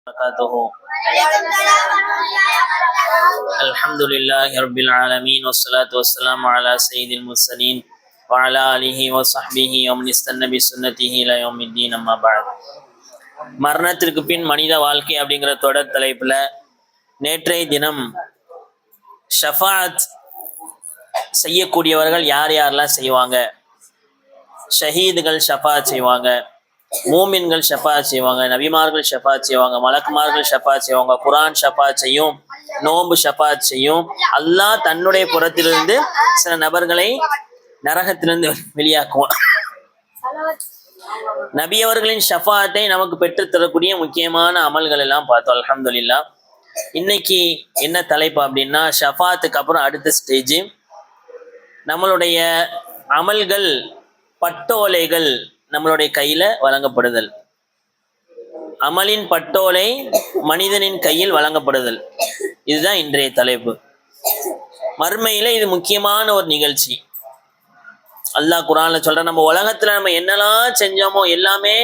وبركاته. الحمد لله رب العالمين والصلاة والسلام على سيد المرسلين وعلى آله وصحبه ومن استنى بسنته إلى يوم الدين أما بعد. மரணத்திற்கு பின் மனித வாழ்க்கை அப்படிங்கிற தொடர் தலைப்புல நேற்றைய தினம் ஷஃபாத் செய்யக்கூடியவர்கள் யார் யாரெல்லாம் செய்வாங்க, ஷஹீதுகள் ஷஃபாத் செய்வாங்க, மூமின்கள் ஷஃபாத் செய்வாங்க, நபிமார்கள் ஷஃபாத் செய்வாங்க, மலக்குமார்கள் ஷஃபாத் செய்வாங்க, குரான் ஷஃபாத் செய்யும், நோன்பு ஷஃபாத் செய்யும். அல்லாஹ் தன்னுடைய புறத்திலிருந்து சில நபர்களை நரகத்திலிருந்து வெளியாக்குவான். நபி அவர்களின் ஷஃபாத்தை நமக்கு பெற்றுத்தரக்கூடிய முக்கியமான அமல்கள் எல்லாம் பார்த்தோம். அல்ஹம்துலில்லாஹ். இன்னைக்கு என்ன தலைப்பு அப்படின்னா, ஷஃபாத்துக்கு அப்புறம் அடுத்த ஸ்டேஜ் நம்மளுடைய அமல்கள் பட்டோலைகள் நம்மளுடைய கையில வழங்கப்படுதல். அமலின் பட்டோலை மனிதனின் கையில் வழங்கப்படுதல், இதுதான் இன்றைய தலைப்பு. மறுமையில இது முக்கியமான ஒரு நிகழ்ச்சி. அல்லாஹ் குர்ஆன்ல சொல்ற, நம்ம உலகத்துல நம்ம என்னெல்லாம் செஞ்சோமோ எல்லாமே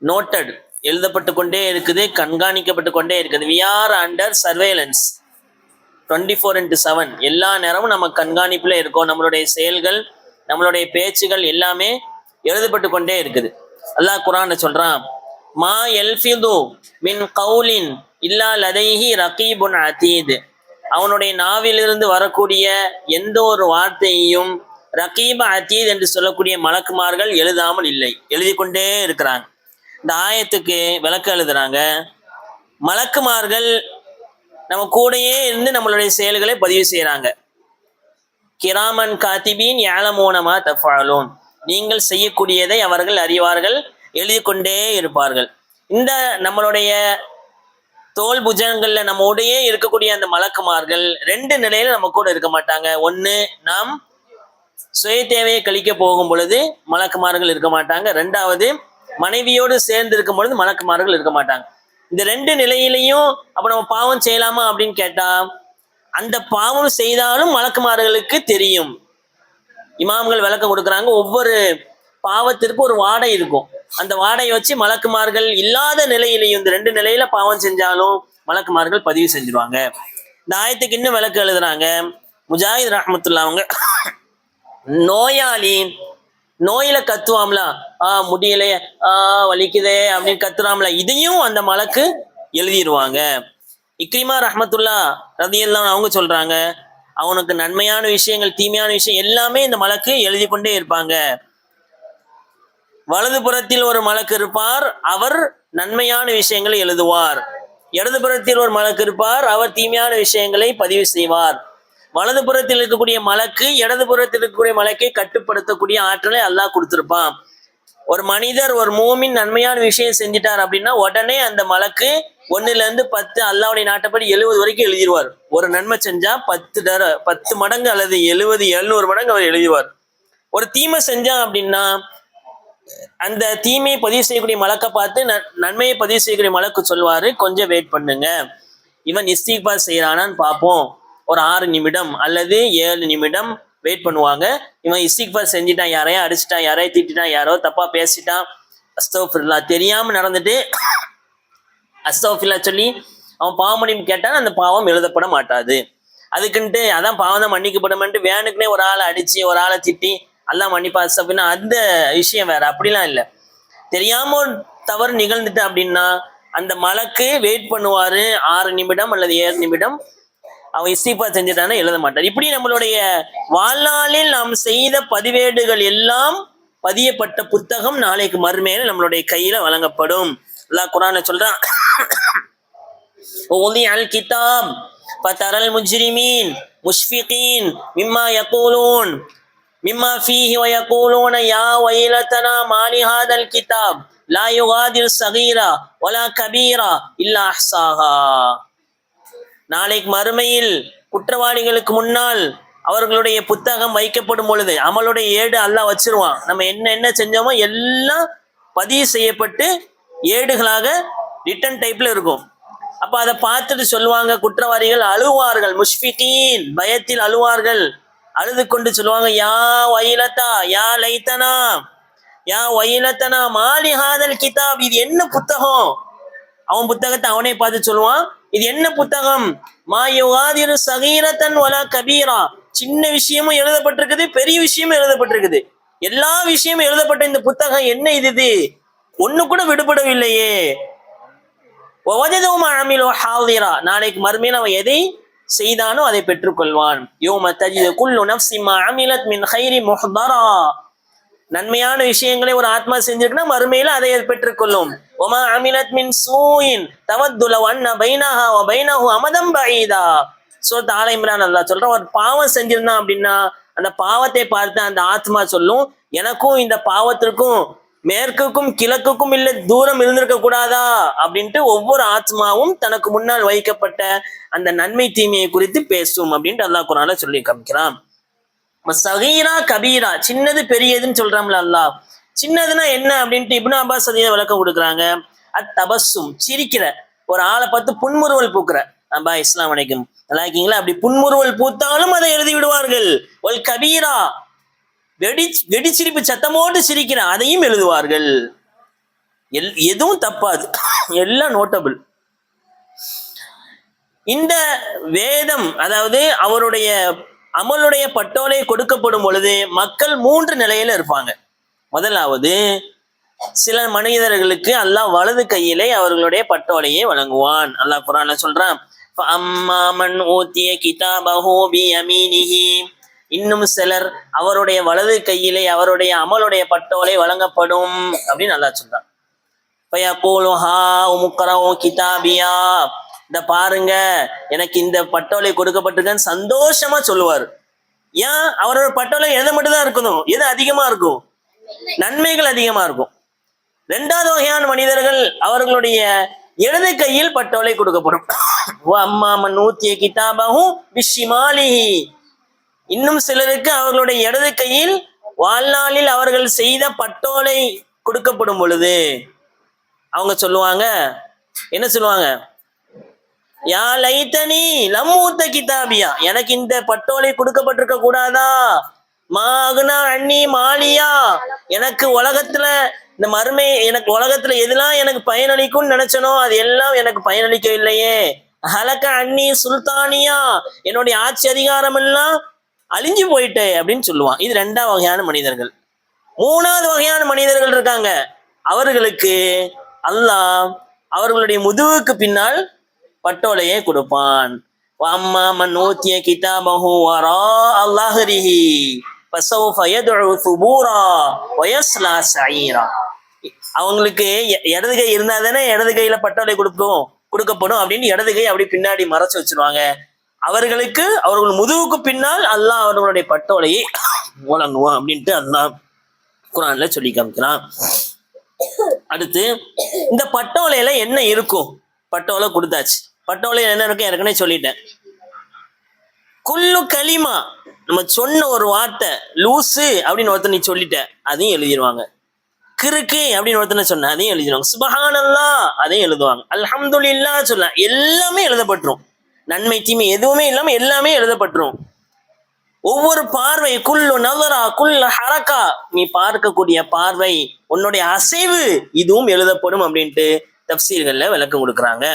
நோட்டட், எழுதப்பட்டு கொண்டே இருக்குது, கண்காணிக்கப்பட்டு கொண்டே இருக்குது. we are under surveillance 24/7. எல்லா நேரமும் நம்ம கண்காணிப்புல இருக்கோம். நம்மளுடைய செயல்கள், நம்மளுடைய பேச்சுகள் எல்லாமே எழுதப்பட்டு கொண்டே இருக்குது. அல்லாஹ் குர்ஆன்ல சொல்றான், மா யல்ஃபிது மின் கௌலின் இல்லா லதைஹி ரகீபுன் அதீத். அவனுடைய நாவிலிருந்து வரக்கூடிய எந்த ஒரு வார்த்தையையும் ரகீப அதீத் என்று சொல்லக்கூடிய மலக்குமார்கள் எழுதாமல் இல்லை, எழுதி கொண்டே இருக்கிறாங்க. இந்த ஆயத்துக்கு விளக்கம் எழுதுறாங்க, மலக்குமார்கள் நம்ம கூடயே இருந்து நம்மளுடைய செயல்களை பதிவு செய்யறாங்க. கிராமன் காத்திபீன் யஅலமூன மா தஃஅலூன். நீங்கள் செய்யக்கூடியதை அவர்கள் அறிவார்கள், எழுதி கொண்டே இருப்பார்கள். இந்த நம்மளுடைய தோல் புஜங்கள்ல நம்மோடையே இருக்கக்கூடிய அந்த மலக்குமார்கள் ரெண்டு நிலையில நம்ம கூட இருக்க மாட்டாங்க. ஒண்ணு, நாம் சுய தேவையை கழிக்க போகும் பொழுது மலக்குமார்கள் இருக்க மாட்டாங்க. ரெண்டாவது, மனைவியோடு சேர்ந்து இருக்கும் பொழுது மலக்குமார்கள் இருக்க மாட்டாங்க. இந்த ரெண்டு நிலையிலையும் அப்ப நம்ம பாவம் செய்யலாமா அப்படின்னு கேட்டா, அந்த பாவம் செய்தாலும் மலக்குமார்களுக்கு தெரியும். இமாம்கள் விளக்கம் கொடுக்குறாங்க, ஒவ்வொரு பாவத்திற்கு ஒரு வாடை இருக்கும். அந்த வாடையை வச்சு மலக்குமார்கள் இல்லாத நிலையிலையும் இந்த ரெண்டு நிலையில பாவம் செஞ்சாலும் மலக்குமார்கள் பதிவு செஞ்சிருவாங்க. இந்த ஆயத்துக்கு இன்னும் விளக்கம் எழுதுறாங்க முஜாஹித் ரஹ்மத்துல்லாஹ் அவங்க, நோயாளி நோயில கத்துவாம்ல, முடியலைய, வலிக்குதே அப்படின்னு கத்துறாம்ல, இதையும் அந்த மலக்கு எழுதிடுவாங்க. இக்ரிமா ரஹ்மத்துல்லாஹ் ரலியல்லாஹு அவங்க சொல்றாங்க, அவனுக்கு நன்மையான விஷயங்கள், தீமையான விஷயம் எல்லாமே இந்த மலக்கு எழுதி கொண்டே இருப்பாங்க. வலது புறத்தில் ஒரு மலக்கு இருப்பார், அவர் நன்மையான விஷயங்களை எழுதுவார். இடது புறத்தில் ஒரு மலக்கு இருப்பார், அவர் தீமையான விஷயங்களை பதிவு செய்வார். வலது புறத்தில் இருக்கக்கூடிய மலக்கு இடது புறத்தில் இருக்கக்கூடிய மலக்கை கட்டுப்படுத்தக்கூடிய ஆற்றலை அல்லாஹ் கொடுத்திருப்பான். ஒரு மனிதர், ஒரு மூமின் நன்மையான விஷயம் செஞ்சிட்டார் அப்படின்னா உடனே அந்த மலக்கு 1-10 அல்லாஹ்வுடைய நாட்டப்படி 70 வரைக்கும் எழுதிடுவார். ஒரு நன்மை செஞ்சா 10 மடங்கு அல்லது 70-700 மடங்கு அவர் எழுதிவார். ஒரு தீமை செஞ்சா அப்படின்னா அந்த தீமையை பதிவு செய்யக்கூடிய மலக்கை பார்த்து நன்மையை பதிவு செய்யக்கூடிய மலக்கு சொல்வாரு, கொஞ்சம் வெயிட் பண்ணுங்க, இவன் இஸ்திக்பார் செய்யறானான்னு பார்ப்போம். ஒரு 6 நிமிடம் அல்லது 7 நிமிடம் வெயிட் பண்ணுவாங்க. இவன் இஸ்திக்பார் செஞ்சுட்டான், யாரையா அடிச்சுட்டான், யாரையா திட்டான், யாரோ தப்பா பேசிட்டான், அஸ்தக்ஃபிருல்லாஹ் தெரியாம நடந்துட்டு அஸ்தக்ஃபிருல்லாஹ் சொல்லி அவன் பாவம் மன்னிப்பு கேட்டான், அந்த பாவம் எழுதப்பட மாட்டாது. அதுக்குன்ட்டு அதான் பாவம் தான் மன்னிக்கப்படும் வேணுக்குனே ஒரு ஆளை அடிச்சு ஒரு ஆளை திட்டி அல்லாஹ் மன்னிப்பா அப்படின்னா அந்த விஷயம் வேற. அப்படிலாம் இல்லை. தெரியாம தவறு நிகழ்ந்துட்டு அப்படின்னா அந்த மலக்கு வெயிட் பண்ணுவாரு 6 நிமிடம் அல்லது 7 நிமிடம். அவன் இஸ்திக்பார் செஞ்சுட்டானா எழுத மாட்டார். இப்படி நம்மளுடைய வாழ்நாளில் நாம் செய்த பதிவேடுகள் எல்லாம் பதியப்பட்ட புத்தகம் நாளைக்கு மறுமையில நம்மளுடைய கையில வழங்கப்படும். அல்லாஹ் குர்ஆன்ல சொல்றான், ஓதிஅல் கிதாப் ஃபதரல் முஜ்ரிமீன் முஷ்ஃபிகீன் மிம்மா யகூலூன் மிம்மா ஃபீஹி வயகூலூன யா வைலதனா மாலி ஹாதல் கிதாப் லா யுகாதிர் ஸகீரா வலா கபீரா இல்லா அஹ்ஸாஹா. நாளைக்கு மறுமையில் குற்றவாளிகளுக்கு முன்னால் அவர்களுடைய புத்தகம் வைக்கப்படும் பொழுது அமலுடைய ஏடு அல்லாஹ் வச்சிருவான். நம்ம என்ன செஞ்சோமோ எல்லாம் பதிவு செய்யப்பட்டு ஏடுகளாக ரிட்டன் டைப்ல இருக்கும். அப்ப அதை பார்த்துட்டு சொல்லுவாங்க, குற்றவாளிகள் அழுவார்கள், முஷ்ஃபிகீன் பயத்தில் அழுவார்கள், அழுது கொண்டு சொல்லுவாங்க, யா வைலதா யா லைத்தனா யா வைலத்தனா மாலி ஹாதல் கிதாப், இது என்ன புத்தகம், அவன் புத்தகத்தை அவனே பார்த்து சொல்லுவான், இது என்ன புத்தகம்? மா யுகாதிரு சகீரத்தன் வலா கபீரா. சின்ன விஷயமும் எழுதப்பட்டிருக்குது, பெரிய விஷயமும் எழுதப்பட்டிருக்குது. எல்லா விஷயமும் எழுதப்பட்ட இந்த புத்தகம் என்ன இது? ஒண்ணு கூட விடுபடவில்லையே. நாளைக்கு மறுமையில் அவன் எதை செய்தானோ அதை பெற்றுக்கொள்வான். யௌம தஜிது குல்லு நஃப்ஸின் மா அமிலத் மின் கைரி முஹ்தரா. நன்மையான விஷயங்களை ஒரு ஆத்மா செஞ்சிருக்குன்னா மறுமையில அதை பெற்றுக்கொள்ளும். ஒமா அமிலத் மின் சூயின் தவத்து லவ் அன்ன பைனஹா வ பைனஹு அமதம் பஈதா. சூரத் ஆல இம்ரான் அல்லாஹ் சொல்றான், ஒரு பாவம் செஞ்சிருந்தான் அப்படின்னா அந்த பாவத்தை பார்த்து அந்த ஆத்மா சொல்லும், எனக்கும் இந்த பாவத்திற்கும் மேற்குக்கும் கிழக்குக்கும் இல்ல தூரம் இருந்திருக்க கூடாதா அப்படின்ட்டு ஒவ்வொரு ஆத்மாவும் தனக்கு முன்னால் வைக்கப்பட்ட அந்த நன்மை தீமையை குறித்து பேசும் அப்படின்ட்டு அல்லாஹ் குர்ஆன்ல சொல்லி காமிக்கிறான். சகீரா கபீரா, சின்னது பெரியதுன்னு சொல்றான்ல அல்லாஹ். சின்னதுன்னா என்ன அப்படின்ட்டு இப்னு அப்பாஸ் அதை விளக்கம் கொடுக்குறாங்க. அத்தபஸ்ஸும், சிரிக்கிற ஒரு ஆளை பார்த்து புன்முறுவல் பூக்குற, அப்பா இஸ்லாம் வலைக்கும் நல்லா இருக்கீங்களா, அப்படி புன்முறுவல் பூத்தாலும் அதை எழுதி விடுவார்கள். ஒல் கபீரா, வெடி சிரிப்பு சத்தமோடு சிரிக்கிற அதையும் எழுதுவார்கள். எதுவும் தப்பாது, எல்லாம் நோட்டபிள். இந்த வேதம், அதாவது அவருடைய அமலுடைய பட்டோலை கொடுக்கப்படும் பொழுது மக்கள் 3 நிலையில இருப்பாங்க. முதலாவது, சில மனிதர்களுக்கு அல்லாஹ் வலது கையிலே அவர்களுடைய பட்டோலையை வழங்குவான். அல்லாஹ் குர்ஆன்ல சொல்றான், ஃபஅம்மா மன் ஊதிய கிதாபஹு பியமீனிஹி. இன்னும் சிலர் அவருடைய வலது கையிலே அவருடைய அமலுடைய பட்டோலை வழங்கப்படும் அப்படின்னு அல்லாஹ் சொல்றான். ஃபயகூலு ஹா உம்க்ரஉ கிதாபியா. இந்த பாருங்க எனக்கு இந்த பட்டோலை கொடுக்கப்பட்டிருக்கன்னு சந்தோஷமா சொல்லுவார். ஏன்? அவரோட பட்டோலை எதை மட்டும்தான் இருக்கணும்? எது அதிகமா இருக்கும்? நன்மைகள் அதிகமா இருக்கும். 2வது வகையான மனிதர்கள், அவர்களுடைய இடது கையில் பட்டோலை கொடுக்கப்படும். அம்மா மன் ஊதிய கிதாபஹு பிஷிமாலிஹி. இன்னும் சிலருக்கு அவர்களுடைய இடது கையில் வாழ்நாளில் அவர்கள் செய்த பட்டோலை கொடுக்கப்படும் பொழுது அவங்க சொல்லுவாங்க, என்ன சொல்லுவாங்க? யா லைத்தனி லம் ஊத்த கிதாபியா. எனக்கு இந்த பட்டோலை கொடுக்கப்பட்டிருக்க கூடாதா? மாகுனா அண்ணி மாலியா. எனக்கு உலகத்துல இந்த மறுமை, எனக்கு உலகத்துல எதெல்லாம் எனக்கு பயனளிக்கும்னு நினைச்சனோ அது எல்லாம் எனக்கு பயனளிக்கவில்லையே. ஹலக்க அண்ணி சுல்தானியா, என்னுடைய ஆட்சி அதிகாரம் எல்லாம் அழிஞ்சு போயிட்டு அப்படின்னு சொல்லுவான். இது 2வது வகையான மனிதர்கள். 3வது வகையான மனிதர்கள் இருக்காங்க. அவர்களுக்கு அல்லாஹ் அவர்களுடைய முதுகுக்கு பின்னால் பட்டோலையை கொடுப்பான். அம்மா மன் ஊதிய கிதாபஹு வரா அல்லாஹ்ரிஹி ஃபஸௌஃப யதுஉ சுபூரா வயஸ்லா சஈரா. அவங்களுக்கு இடது கை இருந்தா தானே இடது கையில பட்டோலை கொடுக்கப்படும் அப்படின்னு இடது கை அப்படி பின்னாடி மறைச்சு வச்சிருவாங்க. அவர்களுக்கு அவர்கள் முதுகுக்கு பின்னால் அல்லாஹ் அவர்களுடைய பட்டோலையை வழங்குவான் அப்படின்ட்டு அல்லாஹ் குர்ஆன்ல சொல்லி காமிக்கிறான். அடுத்து, இந்த பட்டோலையில என்ன இருக்கும்? பட்டோலை கொடுத்தாச்சு. பட்டோலையில என்ன இருக்கும் ஏற்கனவே சொல்லிட்டேன். குல்லு கலிமா, நம்ம சொன்ன ஒரு வார்த்தை, லூசு அப்படின்னு ஒருத்தர் நீ சொல்லிட்ட, அதையும் எழுதிடுவாங்க. கிறுக்கு அப்படின்னு ஒருத்தனை சொன்ன, அதையும் எழுதிடுவாங்க. சுபஹானல்லாஹ் அதையும் எழுதுவாங்க. அல்ஹம்துலில்லாஹ் சொல்ல, எல்லாமே எழுதப்பட்டுரும். நன்மை தீமை எதுவுமே இல்லாம எல்லாமே எழுதப்பட்டுரும். ஒவ்வொரு பார்வை, குல்லு நவரா குல்லு ஹரக்கா, நீ பார்க்கக்கூடிய பார்வை, உன்னுடைய அசைவு, இதுவும் எழுதப்படும் அப்படின்ட்டு தஃப்சீர்கள்ல விளக்கம் கொடுக்குறாங்க.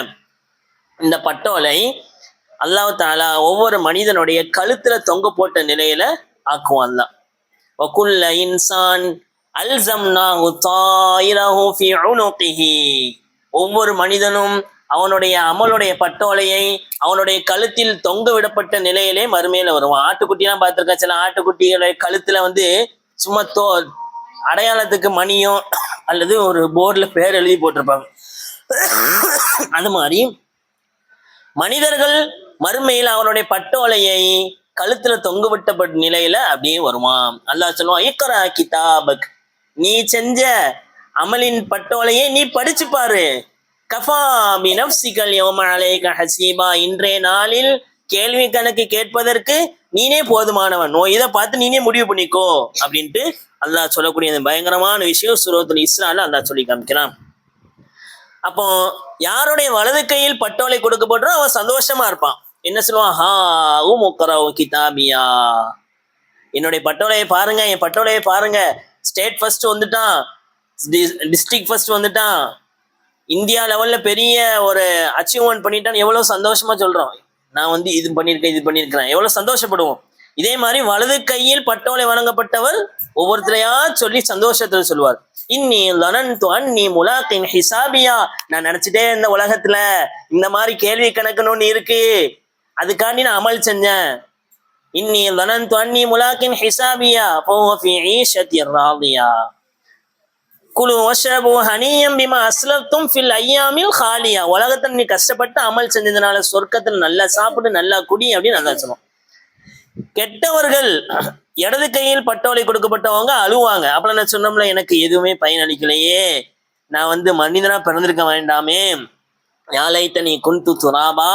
இந்த பட்டோலை அல்லாஹ் தஆலா ஒவ்வொரு மனிதனுடைய கழுத்துல தொங்க போட்ட நிலையில ஆக்குவான் அல்லாஹ். வகுல்ல இன்சான் அல்ஸம்னாஹு தாயிரஹு ஃபீ உனுகிஹி. ஒவ்வொரு மனிதனும் அவனுடைய அமலுடைய பட்டோலையை அவனுடைய கழுத்தில் தொங்க விடப்பட்ட நிலையிலே மறுமையில வருவான். ஆட்டுக்குட்டிலாம் பார்த்திருக்கேன். சில ஆட்டுக்குட்டிகளுடைய கழுத்துல சும்மா அடையாளத்துக்கு மணியோ அல்லது ஒரு போர்டுல பேர் எழுதி போட்டிருப்பாங்க. அது மாதிரி மனிதர்கள் மறுமையில் அவனுடைய பட்டோலையை கழுத்துல தொங்க விட்டப்பட்ட நிலையில அப்படியே வருவான். அல்லாஹ் சொல்லுவான், இக்ரா கிதாபக், நீ செஞ்ச அமலின் பட்டோலையை நீ படிச்சு பாரு. கஃபா பி நஃப்ஸிகல் யௌம அலைக ஹஸீபா, இன்றைய நாளில் கேள்வி கணக்கு கேட்பதற்கு நீனே போதுமானவன். இதை பார்த்து நீனே முடிவு பண்ணிக்கோ அப்படின்ட்டு அல்லாஹ் சொல்லக்கூடிய பயங்கரமான விஷயம் சூரத்துல் இஸ்ரால அல்லாஹ் சொல்லி காமிக்கிறான். அப்போ யாருடைய வலது கையில் பட்டோலை கொடுக்கப்பட்டோ அவன் சந்தோஷமா இருப்பான். என்ன சொல்லுவான்? ஹா உம்க்ரஉ கிதாபியா, என்னுடைய பட்டோலையை பாருங்க, என் பட்டோலையை பாருங்க. ஸ்டேட் ஃபர்ஸ்ட் வந்துட்டான், டிஸ்ட்ரிக்ட் ஃபர்ஸ்ட் வந்துட்டான், இந்தியா லெவல்ல பெரிய ஒரு அச்சீவ்மெண்ட் பண்ணிட்டான்னு எவ்வளவு சந்தோஷமா சொல்றோம். நான் வந்து இது பண்ணியிருக்கேன், இது பண்ணியிருக்கிறேன், எவ்வளவு சந்தோஷப்படுவோம். இதே மாதிரி வலது கையில் பட்டோலை வழங்கப்பட்டவர் ஒவ்வொருத்தரையா சொல்லி சந்தோஷத்துல சொல்லுவார். இன்னி லனன்து அன்னி முலாக்கின் ஹிசாபியா, நான் நினைச்சிட்டே இந்த உலகத்துல இந்த மாதிரி கேள்வி கணக்குன்னு இருக்கு, அதுக்காண்டி நான் அமல் செஞ்சேன். இன்னி லனன்து அன்னி முலாக்கின் ஹிசாபியா ஃபஹுவ ஃபீ ஈஷத்திர் ராதியா குலு வஷ்ரபு ஹனியம் பிமா அஸ்லஃப்தும் ஃபில் ஐயாமில் ஹாலியா. உலகத்துல நீ கஷ்டப்பட்டு அமல் செஞ்சதுனால சொர்க்கத்துல நல்லா சாப்பிட்டு நல்லா குடி அப்படின்னு நல்லா சொல்லுவோம். கெட்டவர்கள் இடது கையில் பட்டோலை கொடுக்கப்பட்டவங்க அழுவாங்க. அப்புறம் நான் சொன்னோம்ல, எனக்கு எதுவுமே பயனளிக்கலையே, நான் வந்து மனிதனா பிறந்திருக்க வேண்டாமே, யாழைத்த நீ குந்து துராபா,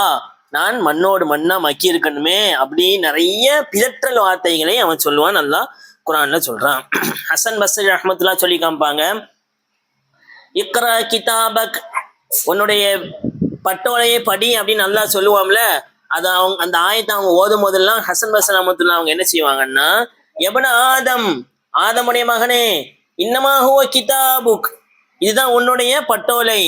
நான் மண்ணோடு மண்ணா மக்கி இருக்கணுமே, அப்படி நிறைய பிதற்றல் வார்த்தைகளை அவன் சொல்லுவான். நல்லா குரான்ல சொல்றான். ஹசன் பஸ்ரி ரஹ்மத்துல்லாஹ் சொல்லி காமிப்பாங்க, இக்ரா கிதாபக், உன்னுடைய பட்டோலையை படி அப்படின்னு நல்லா சொல்லுவாம்ல. அது அவங்க அந்த ஆயத்தை அவங்க ஓதும் போதெல்லாம் ஹசன் பஸ்ரி ரஹ்மத்துல்லாஹ் அவங்க என்ன செய்வாங்கன்னா, எபன ஆதம், ஆதமுடைய மகனே, இன்னமா ஹுவ கிதாபுக், இதுதான் உன்னுடைய பட்டோலை,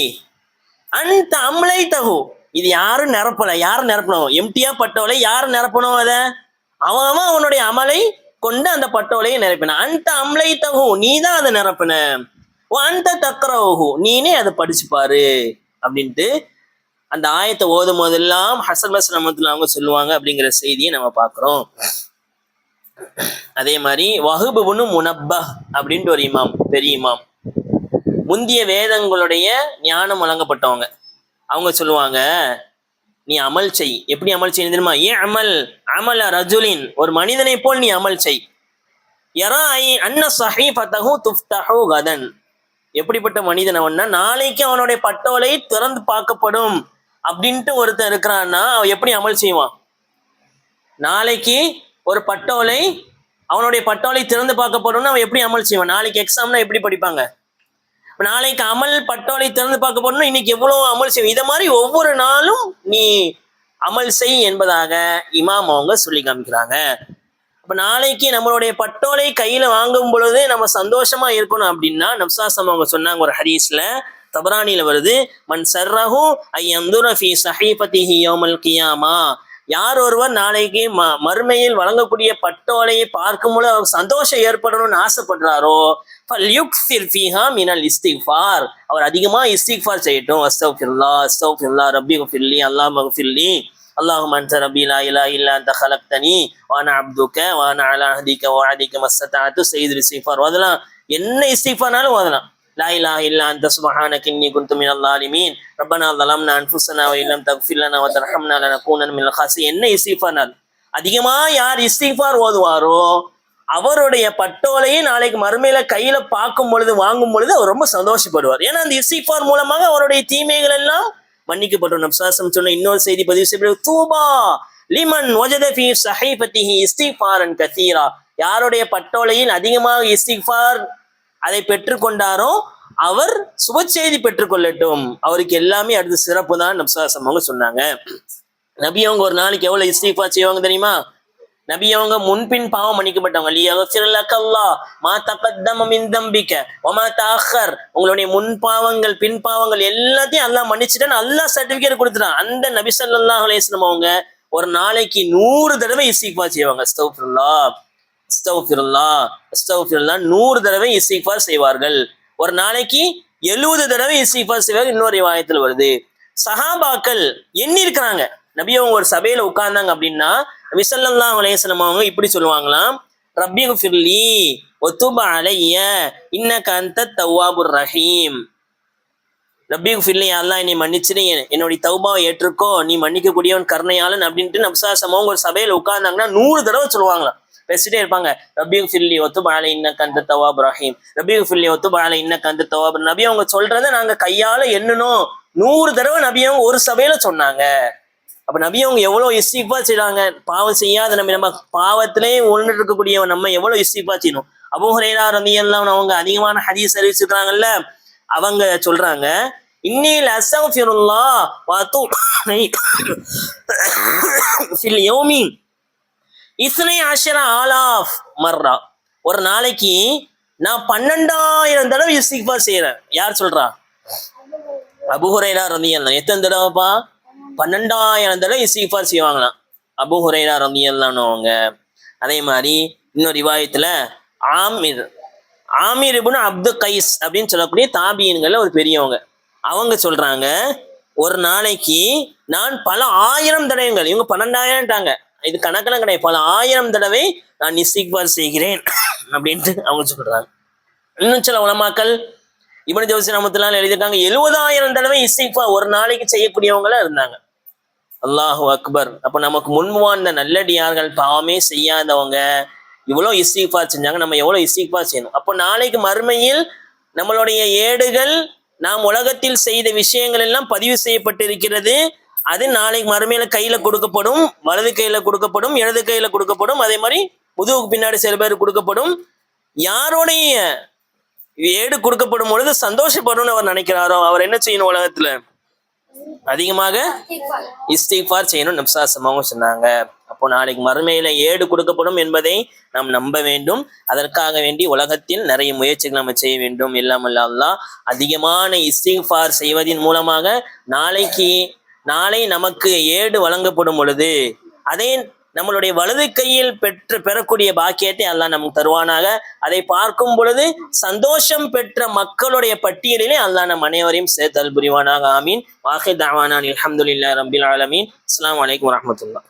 அந்த அம்லை தகு, இது யாரும் நிரப்பல, யாரும் நிரப்பணும், எம்டியா பட்டோலை யாரும் நிரப்பணும், அத அவன் அவனுடைய அமலை கொண்டு அந்த பட்டோலையை நிரப்பின. அந்த அம்லை தகு, நீ தான் அதை நிரப்பின, அந்த தக்கரஹு, நீனே அதை படிச்சு பாரு அப்படின்ட்டு அந்த ஆயத்தை ஓதும் போதெல்லாம் ஹசன் பஸ்ரி ரஹ்மத்துல்லாஹ் அவங்க சொல்லுவாங்க அப்படிங்கிற செய்தியை நம்ம பார்க்கிறோம். அதே மாதிரி வஹப் இப்னு முனப்பஹ் அப்படின்ட்டு ஒரு இமாம், பெரிய இமாம், முந்திய வேதங்களுடைய ஞானம் வழங்கப்பட்டவங்க. அவங்க சொல்லுவாங்க, நீ அமல் செய். எப்படி அமல் செய்ய தெரியுமா? ஏன் அமல் அமல ரஜுலின், ஒரு மனிதனை போல் நீ அமல் செய். யராஇ அன்ன ஸஹீஃபதஹு துஃப்தஹு கதன், எப்படிப்பட்ட மனிதன் அவன்னா, நாளைக்கு அவனுடைய பட்டோலை திறந்து பார்க்கப்படும் அப்படின்ட்டு ஒருத்தன் இருக்கிறான்னா அவன் எப்படி அமல் செய்வான்? நாளைக்கு ஒரு பட்டோலை, அவனுடைய பட்டோலை திறந்து பார்க்கப்படும்னு அவன் எப்படி அமல் செய்வான்? நாளைக்கு எக்ஸாம்னா எப்படி படிப்பாங்க? நாளைக்கு அமல் பட்டோலை திறந்து பார்க்க போடணும், இன்னைக்கு எவ்வளவு அமல் செய்யும். இதை மாதிரி ஒவ்வொரு நாளும் நீ அமல் செய் என்பதாக இமாம் அவங்க சொல்லி காமிக்கிறாங்க. அப்ப நாளைக்கு நம்மளுடைய பட்டோலை கையில வாங்கும் பொழுது நம்ம சந்தோஷமா இருக்கணும் அப்படின்னா, நப்சாசம் அவங்க சொன்னாங்க ஒரு ஹதீஸ்ல, தபரானில வருது, மன் சர்ரஹு ஐயந்துர ஃபீ ஸஹீஃபதிஹி யௌமல் கியாமா, யார் ஒருவர் நாளைக்கு மறுமையில் வழங்கக்கூடிய பட்டோலையை பார்க்கும் பொழுது அவருக்கு சந்தோஷம் ஏற்படணும்னு ஆசைப்படுறாரோ, ஃபல்யுக்ஸிர் ஃபீஹா மினல் இஸ்திக்ஃபார், அவர் அதிகமா இஸ்திக்ஃபார் செய்யட்டும். அஸ்தக்ஃபிருல்லாஹ் அஸ்தக்ஃபிருல்லாஹ் ரப்பி ஃபில்லி அல்லாஹும்ம ஃபில்லி அல்லாஹும்ம அன்த ரப்பி லா இலாஹ இல்லா அன்த ஹலக்தனி வ அன அப்துக வ அன அலா அஹ்திக வ வஅதிக மஸ்ததஅது சையதுல் இஸ்திக்ஃபார். அதெல்லாம் என்ன இஸ்திக்ஃபார்னாலும் ஓதலாம். லா இலாஹ இல்லா அன்த சுப்ஹானக இன்னி குன்து மினல் ஸாலிமீன் ரப்பனா ஸலம்னா அன்ஃபுஸனா வ இல்லம் தக்ஃபிர் லனா வ தர்ஹம்னா லனகூனன்ன மினல் காசிரீன். என்ன இஸ்திக்ஃபார்னால் அதிகமா யார் இஸ்திக்ஃபார் ஓதுவாரோ அவருடைய பட்டோலையை நாளைக்கு மறுமையில கையில பார்க்கும் பொழுது வாங்கும் பொழுது அவர் ரொம்ப சந்தோஷப்படுவார். ஏன்னா அந்த இஸ்திக்ஃபார் மூலமாக அவருடைய தீமைகள் எல்லாம் மன்னிக்கப்படும். நப்சாசம் சொன்ன இன்னொரு செய்தி பதிவு செய்யப்படுது, தூபா லிமன் வஜத ஃபீ ஸஹீஃபதிஹி இஸ்திக்ஃபாரன் கஸீரா, யாருடைய பட்டோலையில் அதிகமாக இஸ்திக்ஃபார் அதை பெற்றுக்கொண்டாரோ அவர் சுப செய்தி பெற்றுக்கொள்ளட்டும், அவருக்கு எல்லாமே அடுத்து சிறப்பு தான் நப்சாசம் அவங்க சொன்னாங்க. நபி அவங்க ஒரு நாளைக்கு எவ்வளவு இஸ்திக்ஃபார் செய்வாங்க தெரியுமா? நபி அவங்க முன்பின் பாவம் மன்னிக்கப்பட்டவங்க. உங்களுடைய முன் பாவங்கள் பின் பாவங்கள் எல்லாத்தையும் அல்லாஹ் மன்னிச்சுட்டான், அல்லாஹ் சர்டிபிகேட் கொடுத்துட்டான். அந்த நபி ஸல்லல்லாஹு அலைஹி வஸல்லம் அவங்க ஒரு நாளைக்கு 100 தடவை இஸ்திக்ஃபார் செய்வாங்க. அஸ்தக்ஃபிருல்லாஹ் அஸ்தக்ஃபிருல்லாஹ் அஸ்தக்ஃபிருல்லாஹ் 100 தடவை இஸ்திக்ஃபார் செய்வார்கள். ஒரு நாளைக்கு 70 தடவை இஸ்திக்ஃபார் செய்வாங்க. இன்னொரு ரிவாயத்தில் வருது. சஹாபாக்கள் எண்ணி இருக்கிறாங்க. நபி அவங்க ஒரு சபையில உட்கார்ந்தாங்க அப்படின்னா நபி ஸல்லல்லாஹு அலைஹி வஸல்லம் அவங்க இப்படி சொல்லுவாங்களாம், ரப்பி ஃபிர்லி வதுப் அலைய இன்னக அன்தத் தவ்வாபுர் ரஹீம். ரப்பி ஃபிர்லி, அல்லாஹ் என்னை மன்னிச்சிடு, என்னுடைய தௌபாவை ஏற்றுக்கோ, நீ மன்னிக்க கூடியவன் கருணையாளன் அப்படின்ட்டு நபி ஸல்லல்லாஹு அலைஹி வஸல்லம் ஒரு சபையில உட்கார்ந்தாங்கன்னா 100 தடவை சொல்லுவாங்களாம். பேசிட்டே இருப்பாங்க, ரப்பி ஃபிர்லி வதுப் அலைய இன்னக அன்தத் தவ்வாபுர் ரஹீம், ரப்பி ஃபிர்லி வதுப் அலைய இன்னக அன்தத் தவ்வாபுர். நபி அவங்க சொல்றதை நாங்க கையால எண்ணணும். 100 தடவை நபி அவங்க ஒரு சபையில சொன்னாங்க. அப்ப நபி அவங்க எவ்வளவு இஸ்திக்ஃபார் செய்றாங்க. பாவம் செய்யாத நம்ம பாவத்திலே ஒன்று இருக்கக்கூடிய நம்ம எவ்வளவு இஸ்திக்ஃபார் செய்யணும். அபூ ஹுரைரா ரலியல்லாஹு அன்ஹு அவங்க அதிகமான ஹதீஸ் அறிவிச்சிருக்காங்கல்ல, அவங்க சொல்றாங்க, இன்னில் அஸ்தக்ஃபிருல்லாஹ் வ அத்தூபு ஃபில் யௌமி 12,000 மர்ரா, ஒரு நாளைக்கு நான் 12,000 தடவை இஸ்திக்ஃபார் செய்யறேன். யார் சொல்றா? அபூ ஹுரைரா ரலியல்லாஹு எத்தனை தடவைப்பா? 12,000 தடவை இஸ்திக்ஃபார் செய்வாங்களாம் அபூ ஹுரைரா ரலியல்லாஹு அவங்க. அதே மாதிரி இன்னொரு ரிவாயத்துல ஆமிர் ஆமீர் இப்னு அப்து கைஸ் அப்படின்னு சொல்லக்கூடிய தாபியன்கள்ல ஒரு பெரியவங்க, அவங்க சொல்றாங்க, ஒரு நாளைக்கு நான் பல ஆயிரம் தடவைகள், இவங்க 12,000ட்டாங்க, இது கணக்கெல்லாம் கிடையாது, பல ஆயிரம் தடவை நான் இஸ்திக்பார் செய்கிறேன் அப்படின்ட்டு அவங்க சொல்றாங்க. இன்னும் சில உலமாக்கள் இப்னு ஜௌசி ரஹ்மத்துல்லாஹி எழுதியிருக்காங்க 70,000 தடவை இஸ்திக்பார் ஒரு நாளைக்கு செய்யக்கூடியவங்களா இருந்தாங்க. அல்லாஹு அக்பர். அப்ப நமக்கு முன்பு வாழ்ந்த நல்லடியார்கள், பாவமே செய்யாதவங்க இவ்வளோ இஸ்திக்பார் செஞ்சாங்க, நம்ம எவ்வளவு இஸ்திக்பார் செய்யணும். அப்போ நாளைக்கு மறுமையில் நம்மளுடைய ஏடுகள், நாம் உலகத்தில் செய்த விஷயங்கள் எல்லாம் பதிவு செய்யப்பட்டிருக்கிறது. அது நாளைக்கு மறுமையில கையில கொடுக்கப்படும், வலது கையில கொடுக்கப்படும், இடது கையில கொடுக்கப்படும். அதே மாதிரி முதுகுக்கு பின்னாடி சில பேர் கொடுக்கப்படும். யாருடைய ஏடு கொடுக்கப்படும் பொழுது சந்தோஷப்படணும்னு அவர் நினைக்கிறாரோ அவர் என்ன செய்யணும்? உலகத்துல அதிகமாக இஸ்திக்பார் செய்யணும் நபிஸல்லல்லாஹு சொன்னாங்க. அப்போ நாளைக்கு மறுமையில ஏடு கொடுக்கப்படும் என்பதை நாம் நம்ப வேண்டும். அதற்காக வேண்டி உலகத்தில் நிறைய முயற்சிகள் நம்ம செய்ய வேண்டும். இல்லாமல் அல்லாஹ் அதிகமான இஸ்திக்பார் செய்வதின் மூலமாக நாளை நமக்கு ஏடு வழங்கப்படும் பொழுது அதை நம்மளுடைய வலது கையில் பெறக்கூடிய பாக்கியத்தை அல்லாஹ் நமக்கு தருவானாக. அதை பார்க்கும் பொழுது சந்தோஷம் பெற்ற மக்களுடைய பட்டியலிலே அல்லாஹ் நம் அனைவரையும் சேர்த்தல் புரிவானாக. ஆமீன். வாஹிர் தஅவானா அல்ஹம்துலில்லாஹி ரப்பில் ஆலமீன். அஸ்ஸலாமு அலைக்கும் வரஹ்மத்துல்லாஹ்.